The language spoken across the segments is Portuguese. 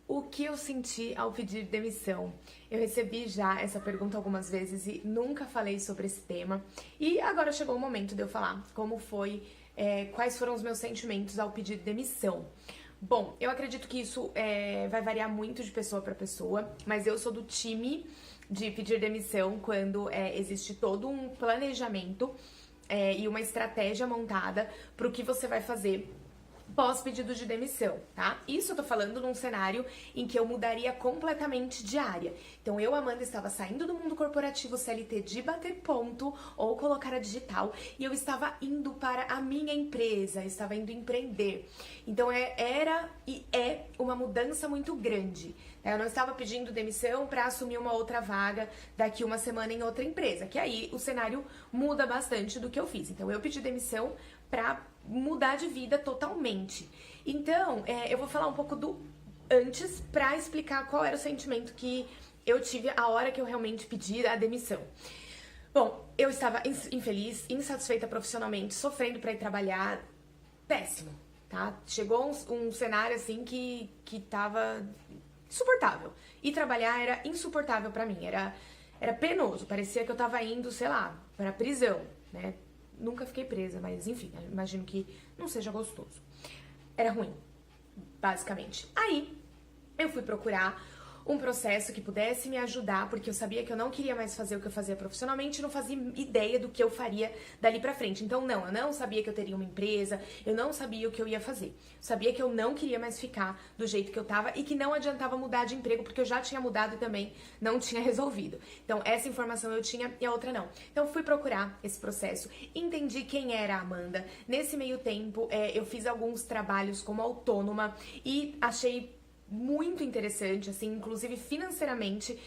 O que eu senti ao pedir demissão? Eu recebi já essa pergunta algumas vezes e nunca falei sobre esse tema. E agora chegou o momento de eu falar como foi, quais foram os meus sentimentos ao pedir demissão. Bom, eu acredito que isso vai variar muito de pessoa para pessoa, mas eu sou do time de pedir demissão quando existe todo um planejamento e uma estratégia montada para o que você vai fazer pós pedido de demissão, tá? Isso eu tô falando num cenário em que eu mudaria completamente de área. Então eu, Amanda, estava saindo do mundo corporativo CLT de bater ponto ou colocar a digital e eu estava indo para a minha empresa, estava indo empreender. Então era e é uma mudança muito grande. Eu não estava pedindo demissão para assumir uma outra vaga daqui uma semana em outra empresa, que aí o cenário muda bastante do que eu fiz. Então eu pedi demissão para mudar de vida totalmente. Então, eu vou falar um pouco do antes para explicar qual era o sentimento que eu tive a hora que eu realmente pedi a demissão. Bom, eu estava infeliz, insatisfeita profissionalmente, sofrendo para ir trabalhar, péssimo, tá? Chegou um cenário assim que tava insuportável. E trabalhar era insuportável para mim, era penoso, parecia que eu tava indo, sei lá, para prisão, né? Nunca fiquei presa, mas enfim, imagino que não seja gostoso. Era ruim, basicamente. Aí, eu fui procurar um processo que pudesse me ajudar, porque eu sabia que eu não queria mais fazer o que eu fazia profissionalmente, não fazia ideia do que eu faria dali pra frente. Então, eu não sabia que eu teria uma empresa, eu não sabia o que eu ia fazer. Eu sabia que eu não queria mais ficar do jeito que eu tava e que não adiantava mudar de emprego, porque eu já tinha mudado e também não tinha resolvido. Então, essa informação eu tinha e a outra não. Então, fui procurar esse processo, entendi quem era a Amanda. Nesse meio tempo, eu fiz alguns trabalhos como autônoma e achei muito interessante, assim, inclusive financeiramente,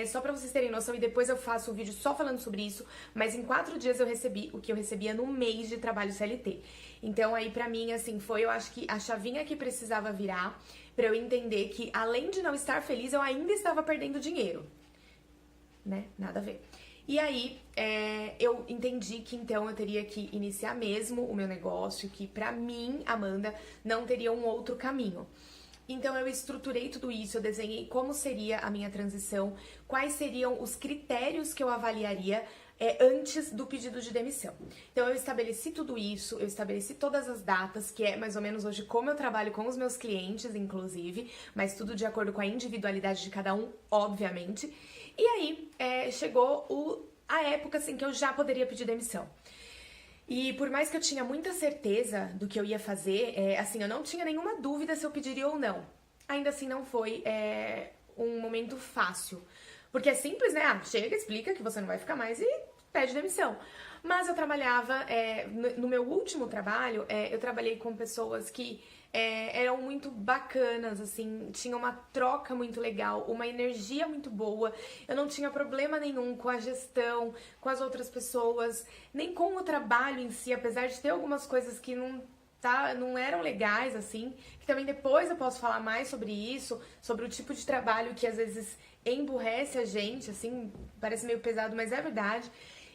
só pra vocês terem noção, e depois eu faço um vídeo só falando sobre isso, mas em 4 dias eu recebi o que eu recebia no mês de trabalho CLT. Então aí pra mim, assim, foi, eu acho que a chavinha que precisava virar pra eu entender que além de não estar feliz, eu ainda estava perdendo dinheiro, né? Nada a ver. E aí, eu entendi que então eu teria que iniciar mesmo o meu negócio, que pra mim, Amanda, não teria um outro caminho. Então eu estruturei tudo isso, eu desenhei como seria a minha transição, quais seriam os critérios que eu avaliaria antes do pedido de demissão. Então eu estabeleci tudo isso, eu estabeleci todas as datas, que é mais ou menos hoje como eu trabalho com os meus clientes, inclusive, mas tudo de acordo com a individualidade de cada um, obviamente. E aí chegou a época assim que eu já poderia pedir demissão. E por mais que eu tinha muita certeza do que eu ia fazer, assim, eu não tinha nenhuma dúvida se eu pediria ou não. Ainda assim, não foi um momento fácil. Porque é simples, né? Chega, explica que você não vai ficar mais e pede demissão. Mas eu trabalhava, no meu último trabalho, eu trabalhei com pessoas que eram muito bacanas, assim, tinha uma troca muito legal, uma energia muito boa, eu não tinha problema nenhum com a gestão, com as outras pessoas, nem com o trabalho em si, apesar de ter algumas coisas que não eram legais, assim, que também depois eu posso falar mais sobre isso, sobre o tipo de trabalho que às vezes emburrece a gente, assim, parece meio pesado, mas é verdade.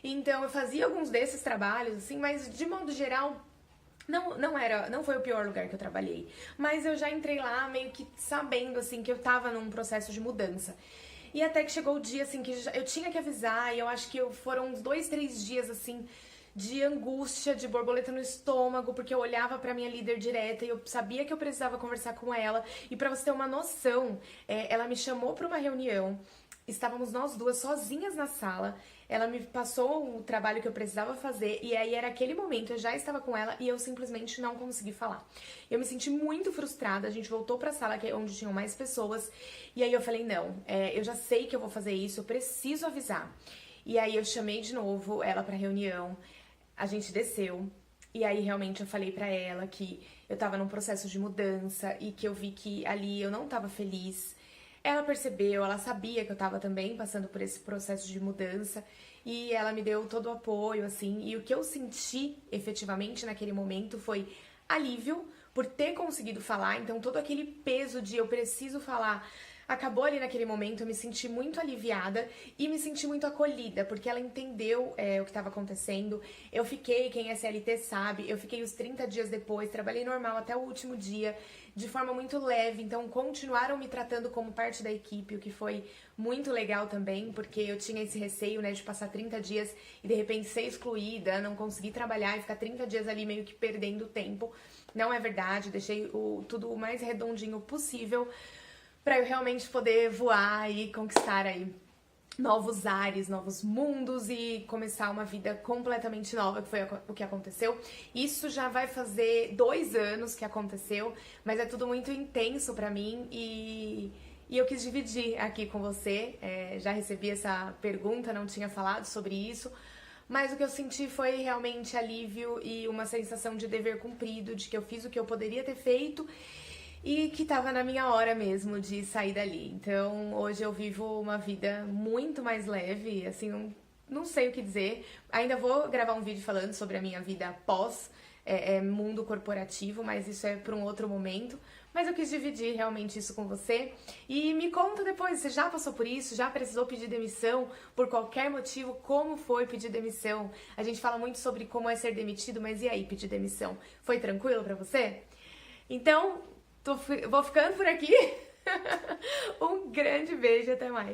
Então eu fazia alguns desses trabalhos, assim, mas de modo geral não foi o pior lugar que eu trabalhei, mas eu já entrei lá meio que sabendo, assim, que eu tava num processo de mudança. E até que chegou o dia, assim, que eu tinha que avisar, e eu acho que foram uns 2, 3 dias, assim, de angústia, de borboleta no estômago, porque eu olhava pra minha líder direta e eu sabia que eu precisava conversar com ela. E pra você ter uma noção, ela me chamou pra uma reunião, estávamos nós duas sozinhas na sala, ela me passou o trabalho que eu precisava fazer e aí era aquele momento, eu já estava com ela e eu simplesmente não consegui falar. Eu me senti muito frustrada, a gente voltou pra sala que é onde tinham mais pessoas e aí eu falei, não, eu já sei que eu vou fazer isso, eu preciso avisar. E aí eu chamei de novo ela pra reunião, a gente desceu e aí realmente eu falei pra ela que eu tava num processo de mudança e que eu vi que ali eu não tava feliz. Ela percebeu, ela sabia que eu tava também passando por esse processo de mudança e ela me deu todo o apoio, assim, e o que eu senti efetivamente naquele momento foi alívio por ter conseguido falar, então todo aquele peso de eu preciso falar acabou ali naquele momento, eu me senti muito aliviada e me senti muito acolhida, porque ela entendeu o que estava acontecendo. Eu fiquei, quem é CLT sabe, eu fiquei os 30 dias depois, trabalhei normal até o último dia, de forma muito leve, então continuaram me tratando como parte da equipe, o que foi muito legal também, porque eu tinha esse receio, né, de passar 30 dias e de repente ser excluída, não conseguir trabalhar e ficar 30 dias ali meio que perdendo tempo. Não é verdade, deixei tudo o mais redondinho possível para eu realmente poder voar e conquistar aí novos ares, novos mundos e começar uma vida completamente nova, que foi o que aconteceu. Isso já vai fazer 2 anos que aconteceu, mas é tudo muito intenso pra mim e eu quis dividir aqui com você. Já recebi essa pergunta, não tinha falado sobre isso, mas o que eu senti foi realmente alívio e uma sensação de dever cumprido, de que eu fiz o que eu poderia ter feito e que tava na minha hora mesmo de sair dali. Então, hoje eu vivo uma vida muito mais leve, assim, não sei o que dizer. Ainda vou gravar um vídeo falando sobre a minha vida pós mundo corporativo, mas isso é para um outro momento. Mas eu quis dividir realmente isso com você. E me conta depois, você já passou por isso? Já precisou pedir demissão por qualquer motivo? Como foi pedir demissão? A gente fala muito sobre como é ser demitido, mas e aí, pedir demissão? Foi tranquilo pra você? Então, vou ficando por aqui. Um grande beijo e até mais.